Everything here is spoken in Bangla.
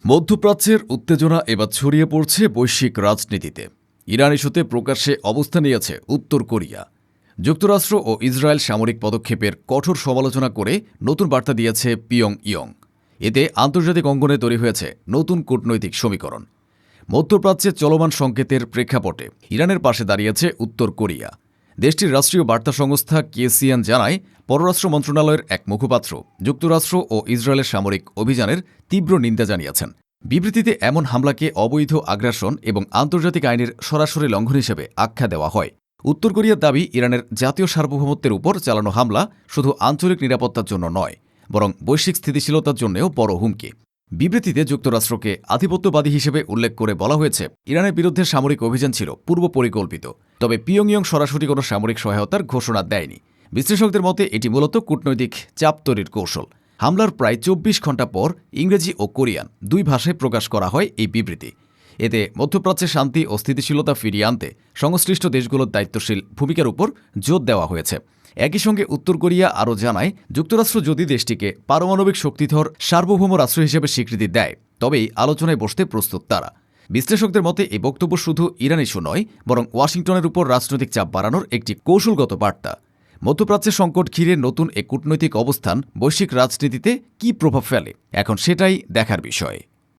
মধ্যপ্রাচ্যের উত্তেজনা এবার ছড়িয়ে পড়ছে বৈশ্বিক রাজনীতিতে। ইরান ইস্যুতে প্রকাশ্যে অবস্থান নিয়েছে উত্তর কোরিয়া। যুক্তরাষ্ট্র ও ইসরায়েল সামরিক পদক্ষেপের কঠোর সমালোচনা করে নতুন বার্তা দিয়েছে পিয়ংইয়ং। এতে আন্তর্জাতিক অঙ্গনে তৈরি হয়েছে নতুন কূটনৈতিক সমীকরণ। মধ্যপ্রাচ্যে চলমান সংকেতের প্রেক্ষাপটে ইরানের পাশে দাঁড়িয়েছে উত্তর কোরিয়া। দেশটির রাষ্ট্রীয় বার্তা সংস্থা কেসিএন জানায়, পররাষ্ট্র মন্ত্রণালয়ের এক মুখপাত্র যুক্তরাষ্ট্র ও ইসরায়েলের সামরিক অভিযানের তীব্র নিন্দা জানিয়েছেন। বিবৃতিতে এমন হামলাকে অবৈধ আগ্রাসন এবং আন্তর্জাতিক আইনের সরাসরি লঙ্ঘন হিসেবে আখ্যা দেওয়া হয়। উত্তর কোরিয়ার দাবি, ইরানের জাতীয় সার্বভৌমত্বের উপর চালানো হামলা শুধু আঞ্চলিক নিরাপত্তার জন্য নয়, বরং বৈশ্বিক স্থিতিশীলতার জন্যও বড় হুমকি। বিবৃতিতে যুক্তরাষ্ট্রকে আধিপত্যবাদী হিসেবে উল্লেখ করে বলা হয়েছে, ইরানের বিরুদ্ধে সামরিক অভিযান ছিল পূর্ব পরিকল্পিত, তবে পিয়ংইয়ং সরাসরি কোনো সামরিক সহায়তার ঘোষণা দেয়নি। বিশ্লেষকদের মতে এটি মূলত কূটনৈতিক চাপ তৈরির কৌশল। হামলার প্রায় ২৪ ঘণ্টা পর ইংরেজি ও কোরিয়ান দুই ভাষায় প্রকাশ করা হয় এই বিবৃতি। এতে মধ্যপ্রাচ্যে শান্তি ও স্থিতিশীলতা ফিরিয়ে আনতে সংশ্লিষ্ট দেশগুলোর দায়িত্বশীল ভূমিকার উপর জোর দেওয়া হয়েছে। একই সঙ্গে উত্তর কোরিয়া আরও জানায়, যুক্তরাষ্ট্র যদি দেশটিকে পারমাণবিক শক্তিধর সার্বভৌম রাষ্ট্র হিসেবে স্বীকৃতি দেয়, তবেই আলোচনায় বসতে প্রস্তুত তারা। বিশ্লেষকদের মতে এই বক্তব্য শুধু ইরান ইস্যু নয়, বরং ওয়াশিংটনের উপর রাজনৈতিক চাপ বাড়ানোর একটি কৌশলগত বার্তা। মধ্যপ্রাচ্যের সংকট ঘিরে নতুন এ কূটনৈতিক অবস্থান বৈশ্বিক রাজনীতিতে কী প্রভাব ফেলে, এখন সেটাই দেখার বিষয়।